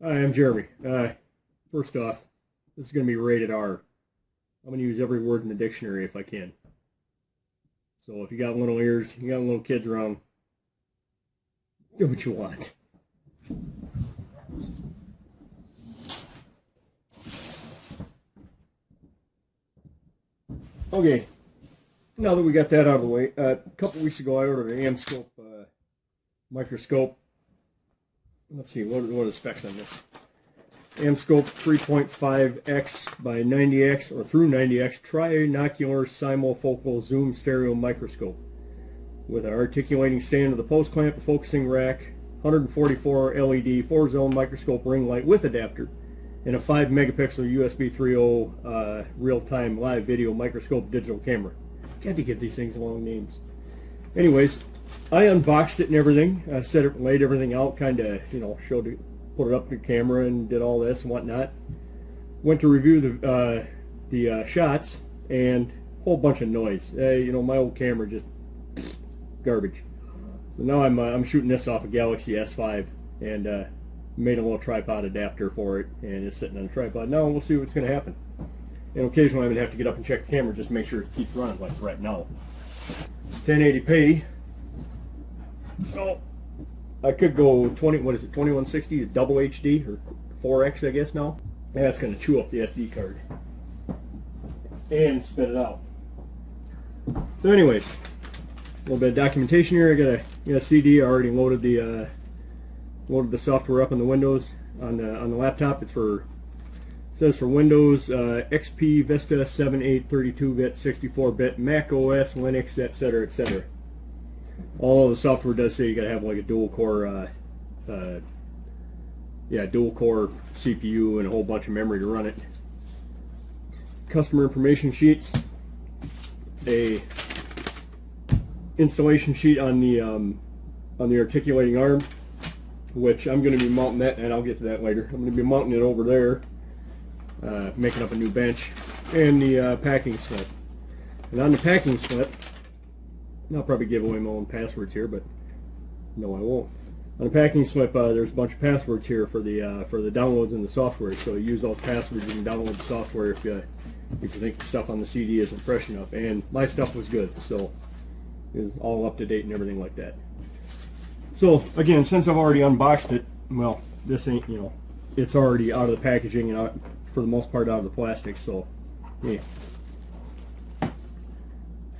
Hi, I'm Jeremy. First off, this is going to be rated R. I'm going to use every word in the dictionary if I can. So if you got little ears, you got little kids around, do what you want. Okay, now that we got that out of the way, a couple weeks ago I ordered an Amscope microscope. Let's see, what are the specs on this? Amscope 3.5x by 90x or through 90x trinocular simofocal zoom stereo microscope with an articulating stand with a post clamp, a focusing rack, 144 LED 4-zone microscope ring light with adapter, and a 5 megapixel USB 3.0 real-time live video microscope digital camera. Got to give these things long names. Anyways, I unboxed it and everything. I set it, laid everything out, kind of, showed it, put it up to the camera and did all this and whatnot. Went to review the shots and a whole bunch of noise. My old camera just garbage. So now I'm shooting this off a Galaxy S5 and made a little tripod adapter for it, and it's sitting on a tripod. Now we'll see what's going to happen. And occasionally I'm going to have to get up and check the camera just to make sure it keeps running like right now. 1080p. So I could go 2160 to double HD or 4X I guess now. And that's going to chew up the SD card and spit it out. So anyways, a little bit of documentation here. I got a CD. I already loaded the software up on the Windows on the laptop. It says for Windows XP, Vista, 7, 8, 32-bit, 64-bit, Mac OS, Linux, etc., etc. All of the software does say you got to have like a dual core CPU and a whole bunch of memory to run it. Customer information sheets, a installation sheet on the articulating arm, which I'm going to be mounting that, and I'll get to that later. I'm going to be mounting it over there, making up a new bench, and the packing slip. And on the packing slip, and I'll probably give away my own passwords here, but no, I won't. On the packing slip, there's a bunch of passwords here for the downloads in the software. So you use those passwords, you can download the software if you think the stuff on the CD isn't fresh enough. And my stuff was good, so it was all up to date and everything like that. So again, since I've already unboxed it, well, this ain't, it's already out of the packaging and out, for the most part out of the plastic. So yeah.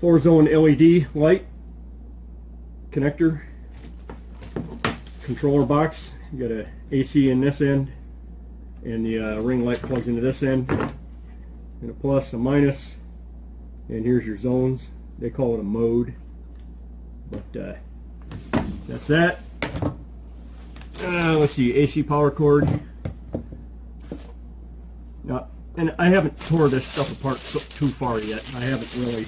4-zone LED light connector, controller box. You got a AC in this end, and the ring light plugs into this end, and a plus, a minus, and here's your zones. They call it a mode, but that's that. Let's see, AC power cord. Now, and I haven't tore this stuff apart too far yet. I haven't really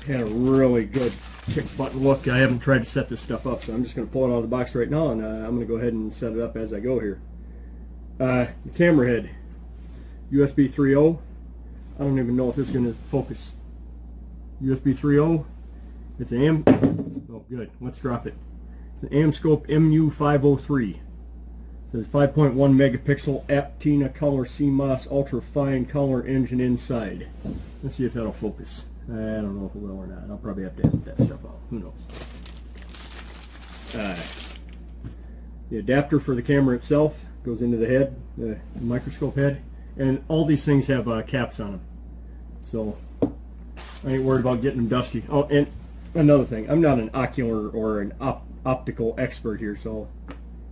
had a really good kick butt look. I haven't tried to set this stuff up, so I'm just going to pull it out of the box right now, and I'm going to go ahead and set it up as I go here. The camera head, USB 3.0. I don't even know if this is going to focus. USB 3.0. It's an oh good, let's drop it. It's an Amscope MU503. It says 5.1 megapixel Aptina color CMOS ultra fine color engine inside. Let's see if that'll focus. I don't know if it will or not. I'll probably have to edit that stuff out. Who knows? The adapter for the camera itself goes into the head, the microscope head, and all these things have caps on them. So I ain't worried about getting them dusty. Oh, and another thing, I'm not an ocular or an optical expert here, so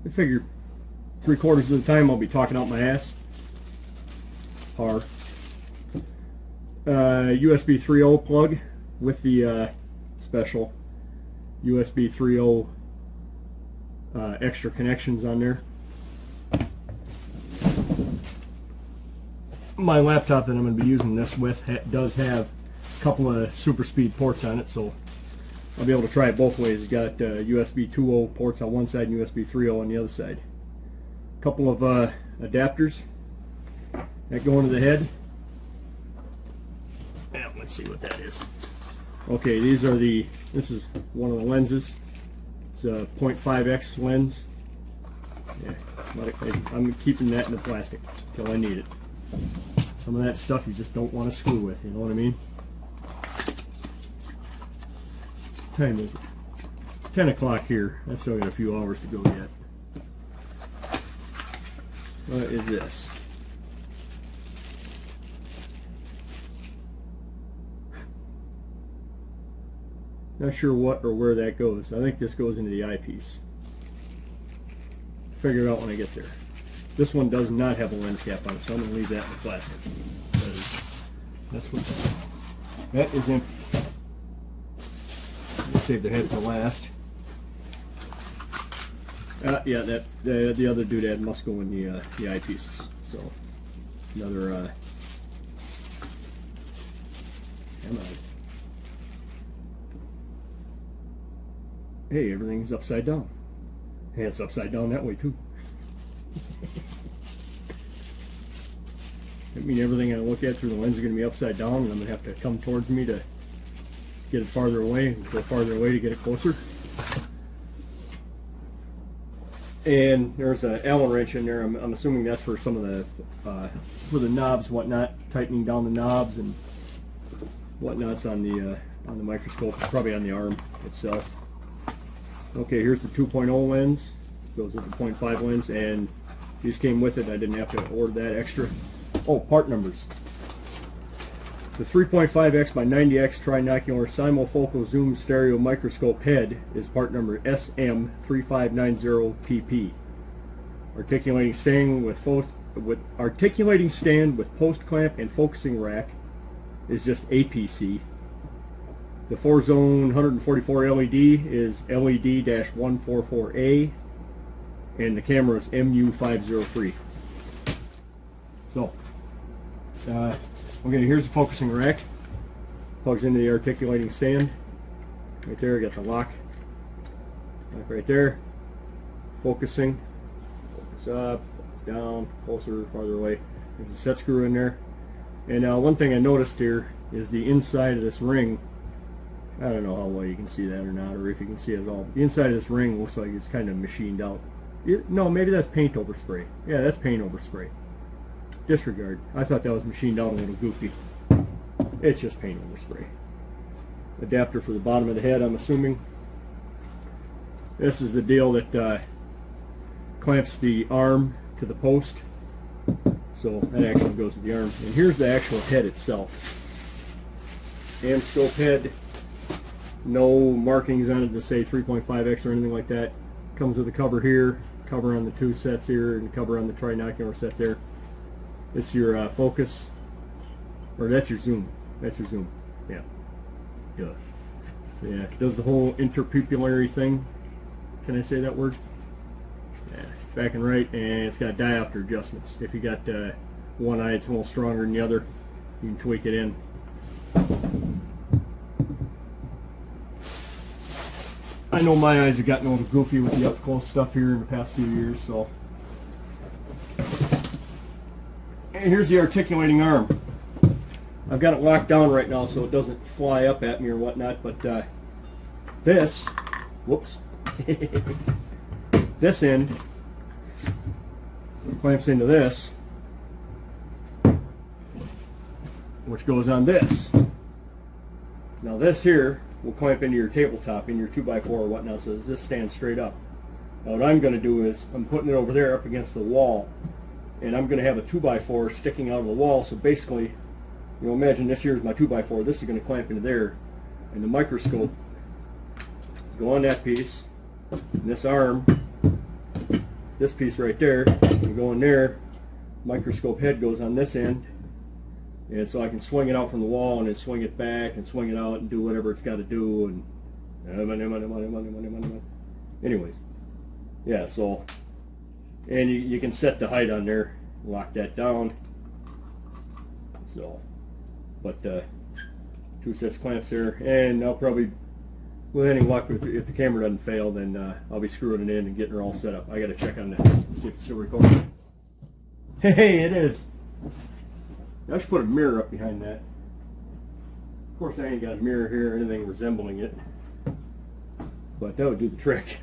I figure 3/4 of the time I'll be talking out my ass. USB 3.0 plug with the special USB 3.0 extra connections on there. My laptop that I'm going to be using this with does have a couple of super speed ports on it, so I'll be able to try it both ways. It's got USB 2.0 ports on one side and USB 3.0 on the other side. A couple of adapters that go into the head. Yeah, let's see what that is. Okay, this is one of the lenses. It's a 0.5x lens. Yeah, I'm keeping that in the plastic till I need it. Some of that stuff you just don't want to screw with, you know what I mean? What time is it? 10 o'clock here. I still got a few hours to go yet. What is this? Not sure what or where that goes. I think this goes into the eyepiece. Figure it out when I get there. This one does not have a lens cap on it, so I'm going to leave that in the plastic. That's what that is empty. I'll save the head for last. Yeah, that the other doodad must go in the eyepieces. So another. Come on. Hey, everything's upside down. Hey, it's upside down that way too. I mean, everything I look at through the lens is going to be upside down, and I'm going to have to come towards me to get it farther away, and go farther away to get it closer. And there's an Allen wrench in there. I'm assuming that's for some of the for the knobs, whatnot, tightening down the knobs and whatnots on the microscope, probably on the arm itself. Okay, here's the 2.0 lens. Goes with the 0.5 lens, and these came with it. I didn't have to order that extra. Oh, part numbers. The 3.5x by 90x trinocular simulfocal zoom stereo microscope head is part number SM3590TP. Articulating stand with post clamp and focusing rack is just APC. The 4-zone 144 LED is LED-144A, and the camera is MU503. So, okay, here's the focusing rack. Plugs into the articulating stand. Right there, I got the lock. Right there. Focusing. Focus up, down, closer, farther away. There's a set screw in there. And now one thing I noticed here is the inside of this ring. I don't know how well you can see that or not, or if you can see it at all. The inside of this ring looks like it's kind of machined out. No, maybe that's paint over spray. Yeah, that's paint over spray. Disregard. I thought that was machined out a little goofy. It's just paint over spray. Adapter for the bottom of the head, I'm assuming. This is the deal that clamps the arm to the post. So that actually goes to the arm. And here's the actual head itself. Amscope head. No markings on it to say 3.5x or anything like that. Comes with a cover here, cover on the two sets here, and cover on the trinocular set there. It's your focus, or that's your zoom. That's your zoom. Yeah. Yeah. So yeah, it does the whole interpupillary thing. Can I say that word? Yeah. Back and right, and it's got diopter adjustments. If you got one eye, it's a little stronger than the other. You can tweak it in. I know my eyes have gotten a little goofy with the up close stuff here in the past few years, so. And here's the articulating arm. I've got it locked down right now so it doesn't fly up at me or whatnot, but this, whoops, this end clamps into this, which goes on this. Now this here will clamp into your tabletop, in your 2x4 or whatnot, so this stands straight up. Now what I'm going to do is, I'm putting it over there up against the wall, and I'm going to have a 2x4 sticking out of the wall, so basically, you know, imagine this here is my 2x4, this is going to clamp into there, and the microscope go on that piece, and this arm, this piece right there, will go in there, microscope head goes on this end, and so I can swing it out from the wall and then swing it back and swing it out and do whatever it's got to do. And anyways, yeah. So, and you can set the height on there, lock that down. So, but two sets clamps there, and I'll probably, with any luck, if the camera doesn't fail, then I'll be screwing it in and getting her all set up. I got to check on that, see if it's still recording. Hey, it is. I should put a mirror up behind that. Of course, I ain't got a mirror here or anything resembling it, but that would do the trick.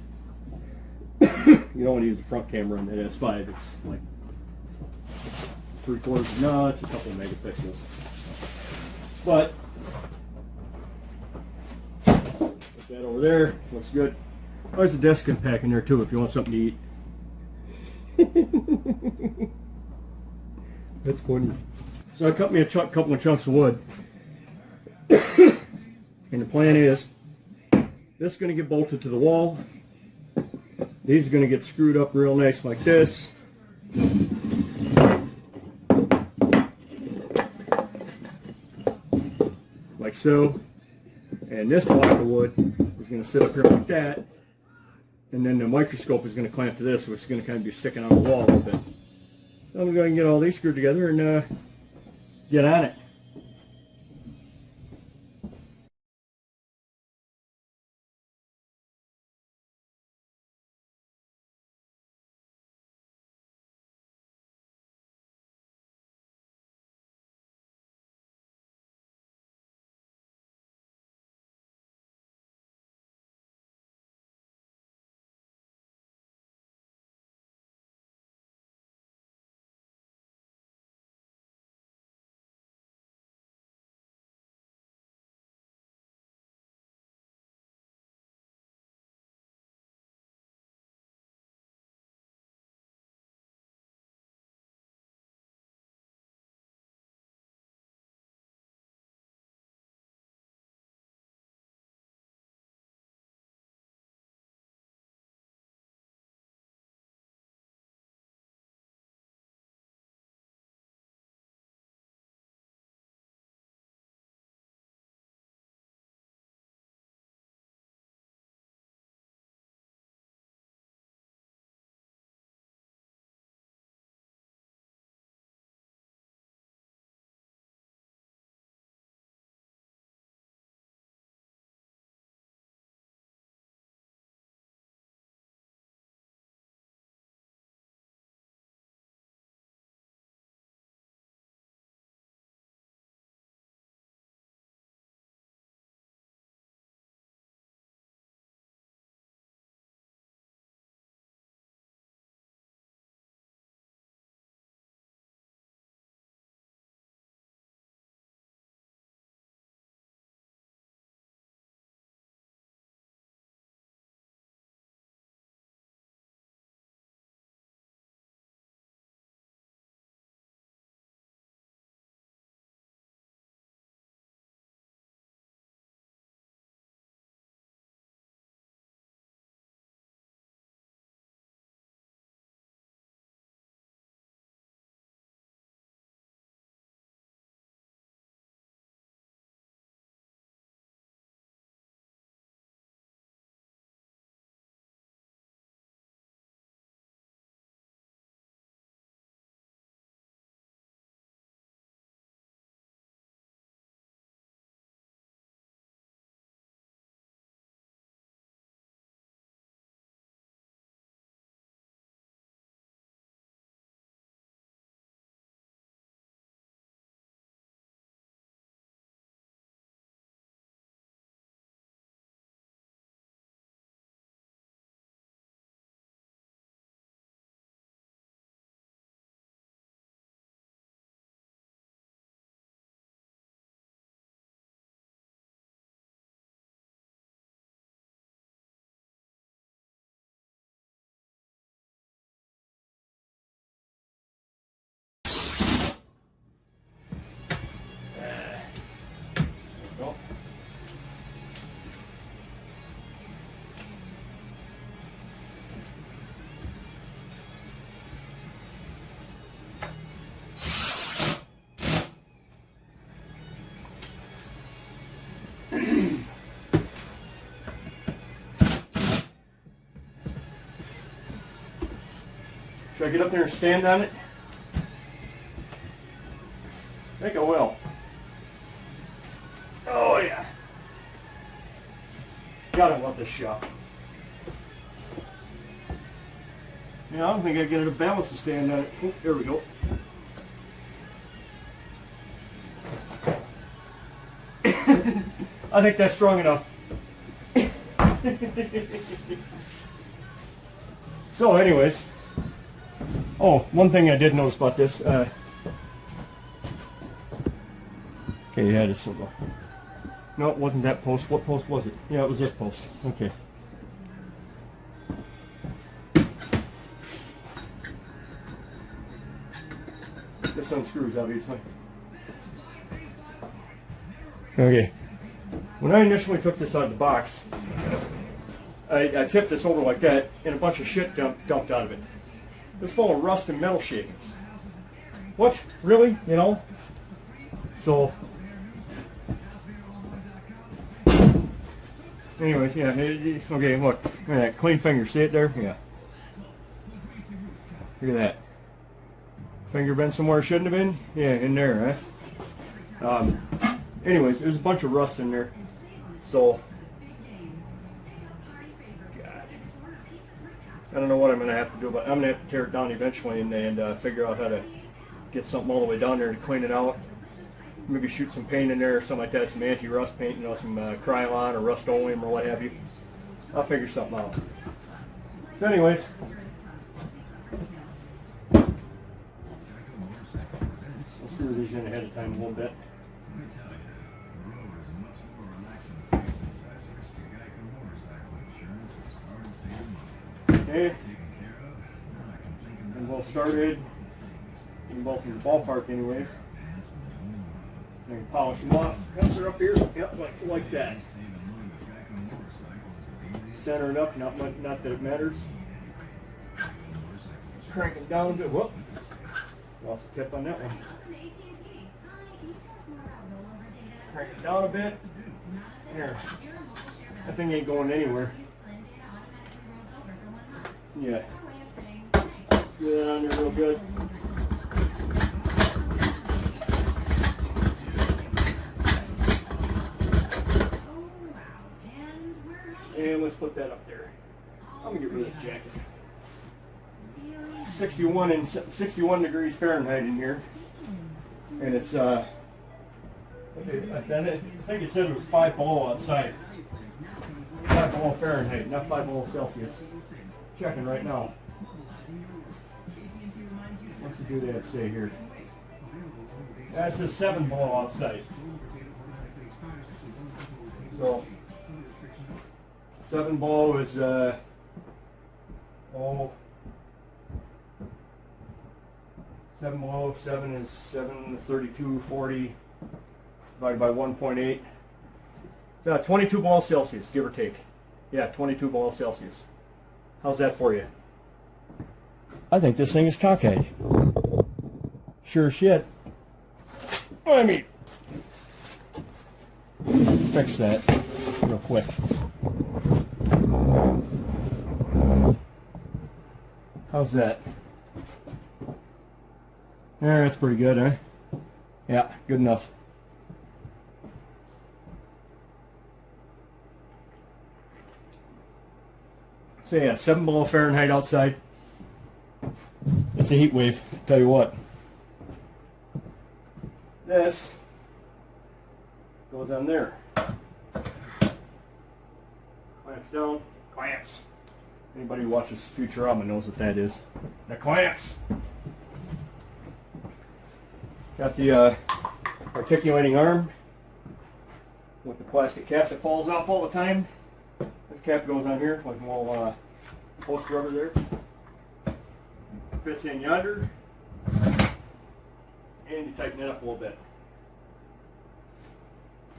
You don't want to use the front camera in the S5. It's like 3/4. No, it's a couple of megapixels. But put that over there. Looks good. Oh, there's a desk pack in there too if you want something to eat. That's funny. So I cut me a couple of chunks of wood. And the plan is, this is going to get bolted to the wall. These are going to get screwed up real nice like this. Like so. And this block of wood is going to sit up here like that. And then the microscope is going to clamp to this, which is going to kind of be sticking on the wall a little bit. So I'm going to get all these screwed together and get on it. Should I get up there and stand on it? I think I will. Oh yeah. Gotta love this shop. Yeah, I don't think I get it a balance to stand on it. Oh, there we go. I think that's strong enough. So anyways, oh, one thing I did notice about this, okay, yeah, this will go. No, it wasn't that post. What post was it? Yeah, it was this post. Okay. This unscrews, obviously. Okay. When I initially took this out of the box, I tipped this over like that, and a bunch of shit dumped out of it. It was full of rust and metal shavings. What? Really? You know? So, anyways, yeah, okay, look. Look at that. Clean finger. See it there? Yeah. Look at that. Finger bent somewhere it shouldn't have been? Yeah, in there, huh? Anyways, there's a bunch of rust in there. So, God. I don't know what I'm going to have to do, but I'm going to have to tear it down eventually and figure out how to get something all the way down there to clean it out. Maybe shoot some paint in there or something like that, some anti-rust paint, you know, some Krylon or Rust-Oleum or what have you. I'll figure something out. So anyways, I'll screw these in ahead of time a little bit. Okay, and well started. We're both in the ballpark anyways. I can polish them off. Once they're up here, yep, like that. Center it up, not that it matters. Crank it down a bit. Whoop. Lost the tip on that one. Crank it down a bit. There. That thing ain't going anywhere. Yeah. Get that on there real good. And let's put that up there. I'm gonna get rid of this jacket. 61 degrees Fahrenheit in here, and it's I think it said it was 5 below outside. 5 below Fahrenheit, not 5 below Celsius. Checking right now. What's the doodad say here? That says 7 below outside. So 7 below is 7 below, 7 is 732.40 divided by 1.8. So 22 below Celsius, give or take. Yeah, 22 below Celsius. How's that for you? I think this thing is cockeyed. Sure shit. I mean, fix that real quick. How's that? Yeah, that's pretty good, huh? Yeah, good enough. So yeah, 7 below Fahrenheit outside. It's a heat wave, tell you what. This goes on there. Clamps down, clamps. Anybody who watches Futurama knows what that is. The clamps. Got the articulating arm with the plastic cap that falls off all the time. This cap goes on here, like a little post rubber there. Fits in yonder. And you tighten it up a little bit.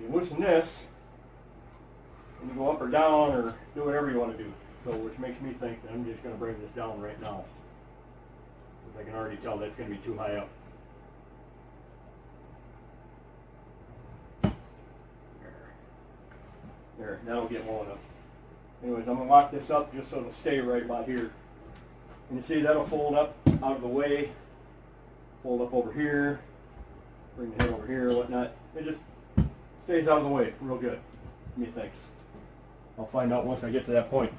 You loosen this, and you go up or down or do whatever you want to do. So, which makes me think that I'm just going to bring this down right now. Because I can already tell that's going to be too high up. There, that'll get low enough. Anyways, I'm going to lock this up just so it'll stay right about here. And you see that'll fold up out of the way, fold up over here, bring the head over here, whatnot. It just stays out of the way real good, methinks. I'll find out once I get to that point.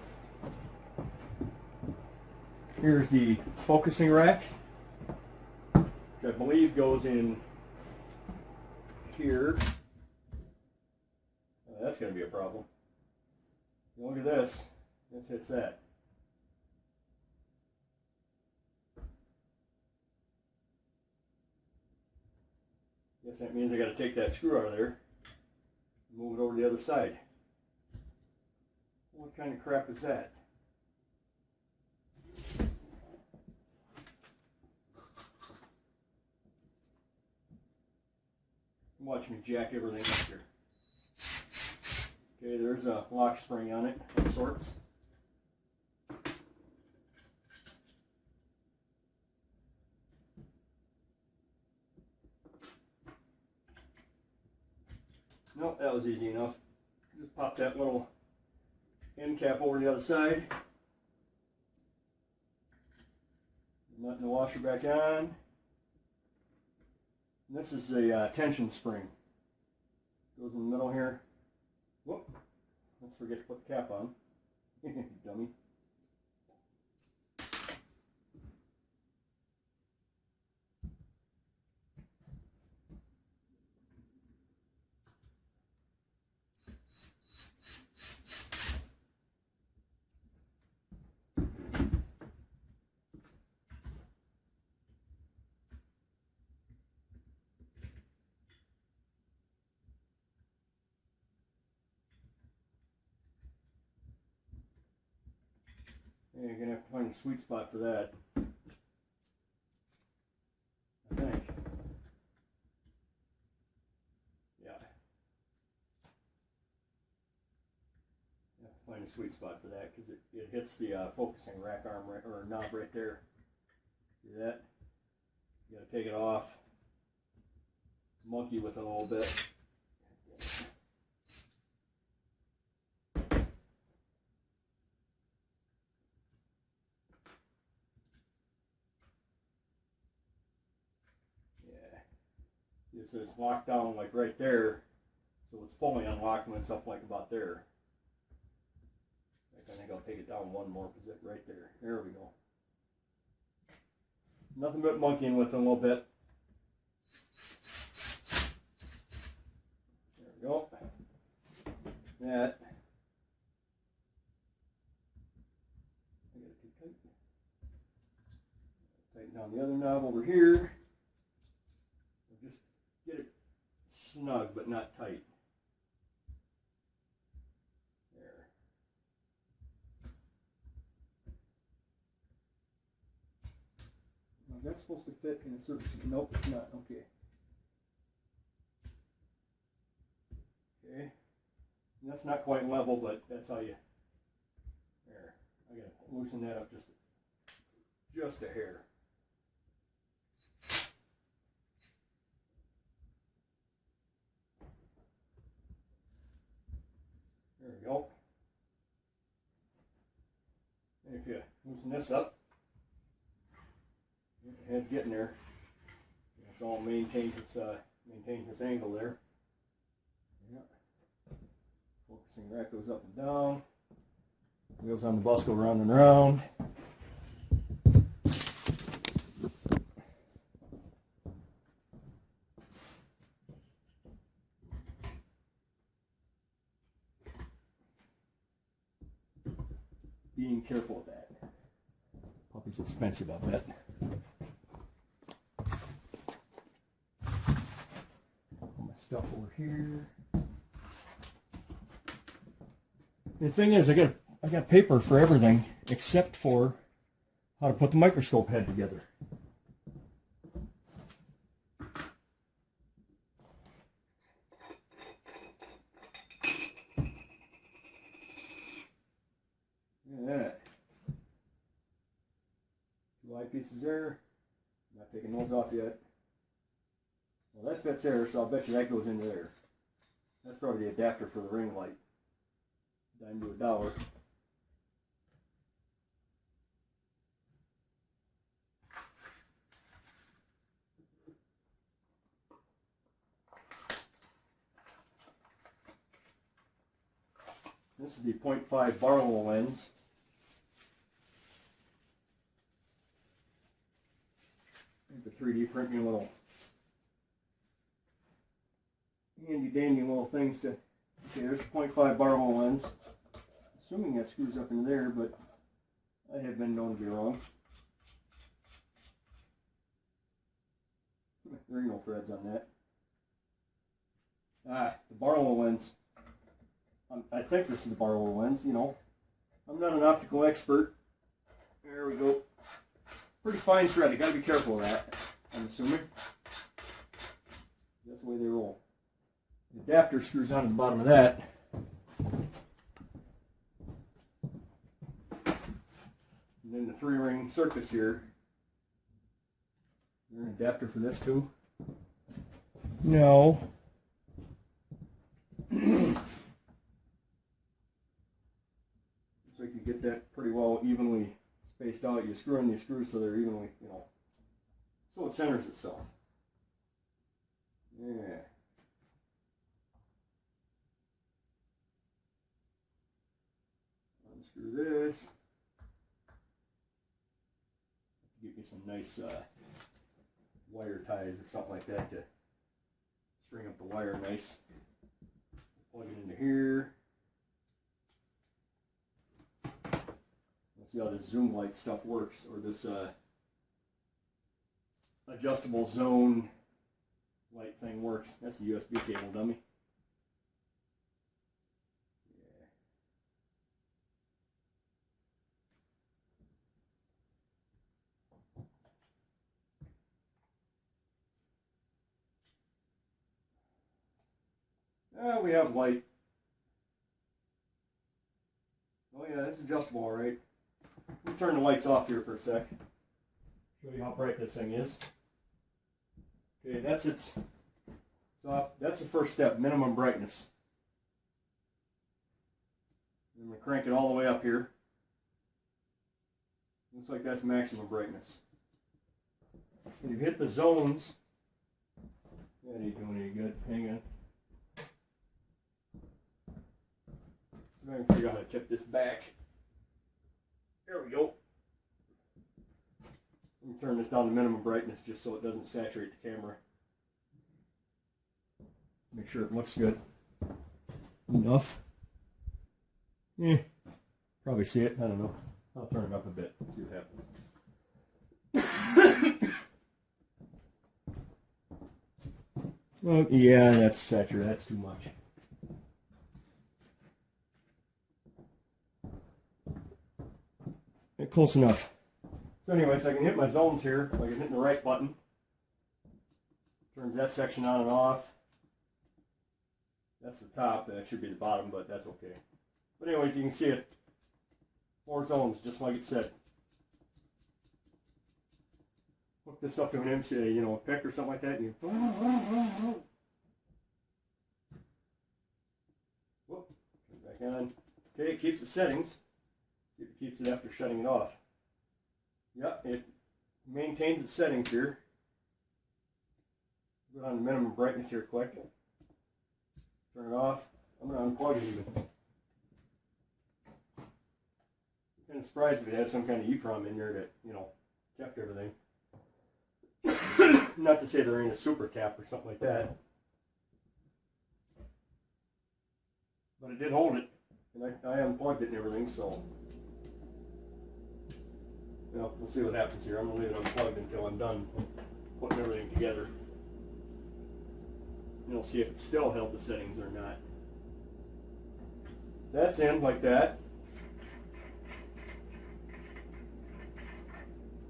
Here's the focusing rack, which I believe goes in here. That's going to be a problem. Look at this. This hits that. Guess that means I got to take that screw out of there and move it over to the other side. What kind of crap is that? Watch me jack everything up here. Okay, there's a lock spring on it of sorts. Nope, that was easy enough. Just pop that little end cap over the other side. Nut in the washer back on. And this is a tension spring. Goes in the middle here. Whoop. Let's forget to put the cap on. Dummy. Yeah, you're going to have to find a sweet spot for that, I think. Yeah. You have to find a sweet spot for that because it hits the focusing rack arm right, or knob right there. See that? You got to take it off, monkey with it a little bit. It's locked down like right there, so it's fully unlocked when it's up like about there. I think I'll take it down one more position right there. There we go. Nothing but monkeying with it a little bit. There we go. That. I gotta keep tight. Tighten down the other knob over here. Just get it snug but not tight. There. Now is that supposed to fit in a certain... Nope, it's not. Okay. Okay. And that's not quite level, but that's how you... There. I gotta loosen that up just a hair. There we go. And if you loosen this up, the head's getting there. It's all maintains its angle there. Yeah. Focusing rack goes up and down. Wheels on the bus go round and round. Being careful with that. Puppy's expensive, I bet. Put my stuff over here. The thing is, I got paper for everything except for how to put the microscope head together. Two eyepieces there. Not taking those off yet. Well, that fits there, so I'll bet you that goes into there. That's probably the adapter for the ring light. Dime to $1. This is the 0.5 Barlow Lens. The 3D printing little handy dandy little things to... Okay, there's a 0.5 Barlow Lens. Assuming that screws up into there, but I have been known to be wrong. There are no threads on that. The Barlow Lens. I think this is the Barlow Lens, you know. I'm not an optical expert. There we go. Pretty fine thread. You got to be careful of that, I'm assuming. That's the way they roll. The adapter screws onto the bottom of that. And then the 3-ring surface here. Is there an adapter for this too? No. So you can get that pretty well evenly spaced out. You screw in these screws so they're evenly, you know, so it centers itself. Yeah. Unscrew this. Get me some nice wire ties or something like that to string up the wire nice. Plug it into here. Let's see how this zoom light stuff works, or this adjustable zone light thing works. That's a USB cable, dummy. We have light. Oh yeah, it's adjustable, all right. We'll turn the lights off here for a sec. Show you how bright this thing is. Okay, that's its. So that's the first step, minimum brightness. I'm going to crank it all the way up here. Looks like that's maximum brightness. When you hit the zones, that ain't doing any good. Hang on. I can figure out how to tip this back. There we go. Let me turn this down to minimum brightness just so it doesn't saturate the camera. Make sure it looks good. Enough. Probably see it. I don't know. I'll turn it up a bit. See what happens. Well, yeah, that's saturated. That's too much. Close enough. So anyways, I can hit my zones here, like I'm hitting the right button. Turns that section on and off. That's the top, that should be the bottom, but that's okay. But anyways, you can see it. 4 zones, just like it said. Hook this up to an MC, you know, a pick or something like that, and you whoop, turn it back on. Okay, it keeps the settings. See if it keeps it after shutting it off. Yep, it maintains its settings here. Go down to minimum brightness here quick. Turn it off. I'm going to unplug it even. Kind of surprised if it had some kind of EEPROM in there that, you know, kept everything. Not to say there ain't a super tap or something like that. But it did hold it. And I unplugged it and everything, so. Well, we'll see what happens here. I'm going to leave it unplugged until I'm done putting everything together. And we'll see if it still held the settings or not. So that's in like that.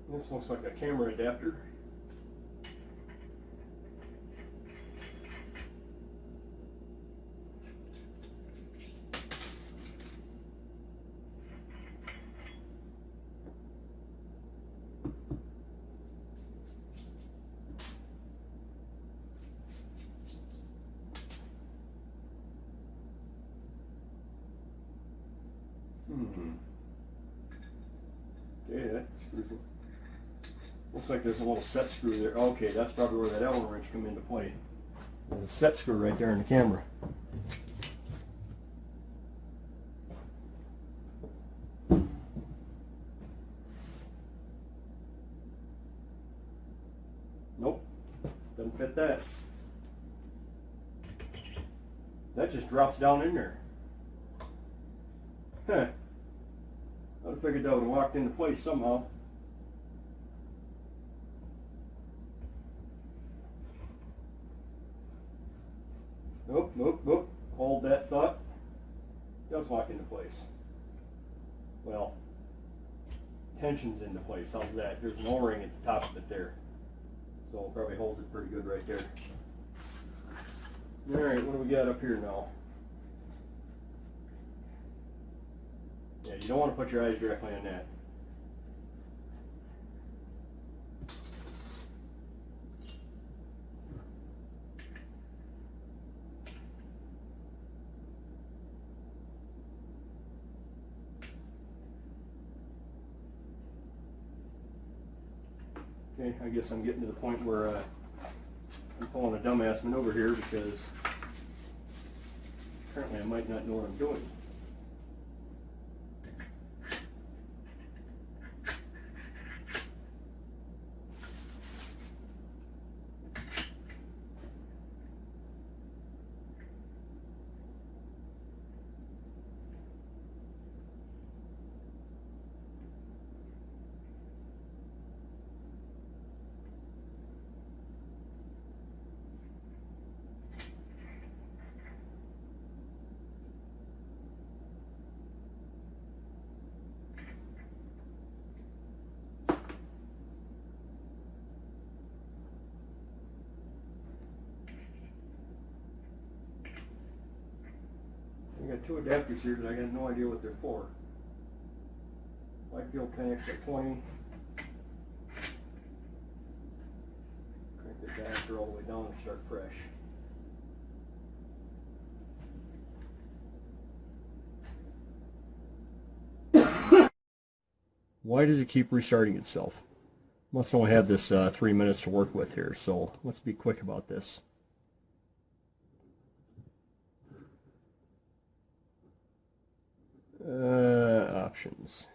This looks like a camera adapter. Okay, that screws in. Looks like there's a little set screw there. Okay, that's probably where that Allen wrench come into play. There's a set screw right there in the camera. Nope, doesn't fit that. That just drops down in there. Huh. I'd have figured that would have locked into place somehow. Nope, nope, nope. Hold that thought. Does lock into place. Well, tension's into place. How's that? There's an O-ring at the top of it there. So it probably holds it pretty good right there. Alright, what do we got up here now? Yeah, you don't want to put your eyes directly on that. Okay, I guess I'm getting to the point where I'm pulling a dumbass maneuver here because apparently I might not know what I'm doing. I got two adapters here that I got no idea what they're for. Light field connects at 20. Crank the diaphragm all the way down and start fresh. Why does it keep restarting itself? Must only have this 3 minutes to work with here, so let's be quick about this. Options.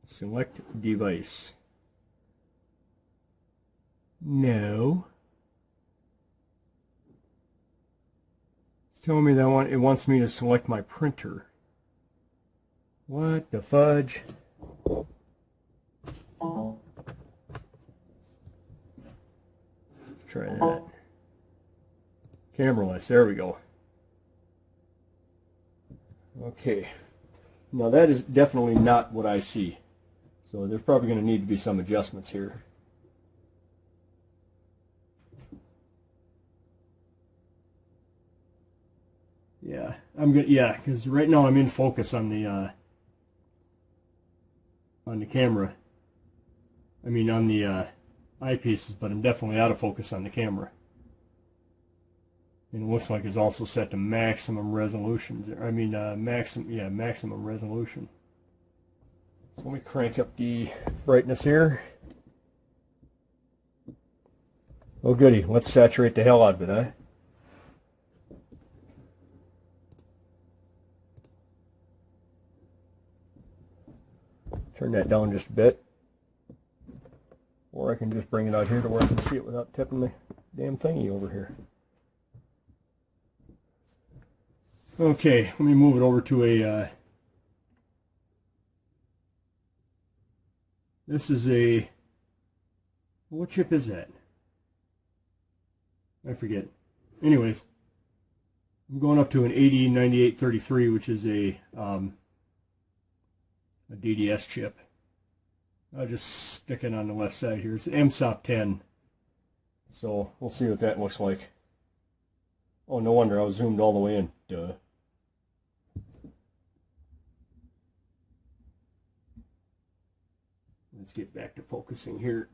Select device. No. It's telling me that it wants me to select my printer. What the fudge? Let's try that. Camera lens, there we go. Okay. Now that is definitely not what I see. So there's probably going to need to be some adjustments here. Yeah, I'm good. Yeah, because right now I'm in focus on the camera. I mean on the eyepieces, but I'm definitely out of focus on the camera. And it looks like it's also set to maximum resolution. I mean maximum resolution. So let me crank up the brightness here. Oh goody, let's saturate the hell out of it, huh? Turn that down just a bit. Or I can just bring it out here to where I can see it without tipping the damn thingy over here. Okay, let me move it over to a, this is a, what chip is that? I forget. Anyways, I'm going up to an 809833, which is a DDS chip. I'll just stick it on the left side here. It's an Amscope 10. So we'll see what that looks like. Oh, no wonder I was zoomed all the way in. Duh. Let's get back to focusing here.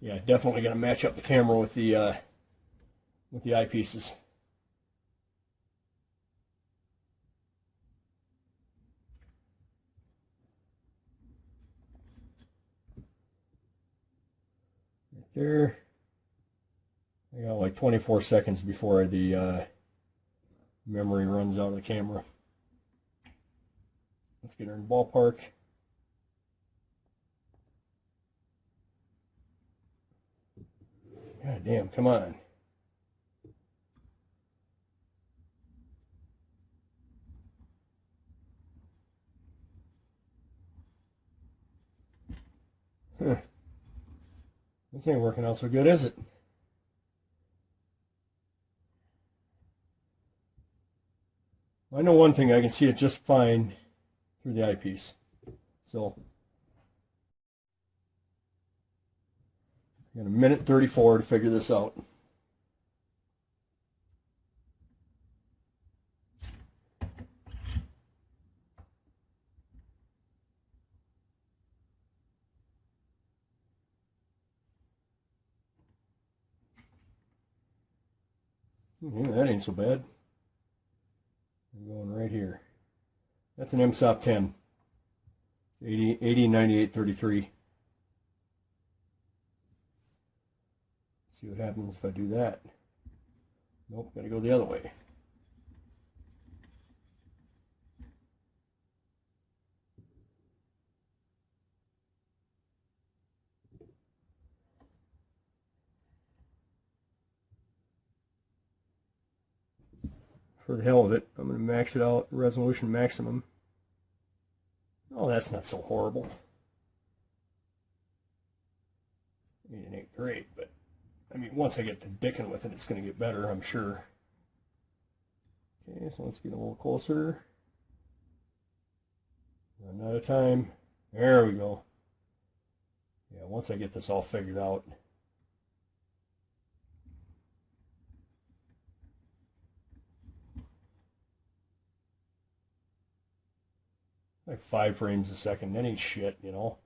Yeah, definitely going to match up the camera with the eyepieces. Right there. I got like 24 seconds before the memory runs out of the camera. Let's get her in ballpark. God damn, come on. This ain't working out so good, is it? I know one thing, I can see it just fine through the eyepiece. So, I got a minute 34 to figure this out. Yeah, that ain't so bad. I'm going right here. That's an Amscope 10. It's 80, 98, 33. See what happens if I do that. Nope, gotta go the other way. For the hell of it, I'm going to max it out, resolution maximum. Oh, that's not so horrible. I mean, it ain't great, but I mean, once I get to dicking with it, it's going to get better, I'm sure. Okay, so let's get a little closer. Another time. There we go. Yeah, once I get this all figured out. Like 5 frames a second, that ain't shit, you know.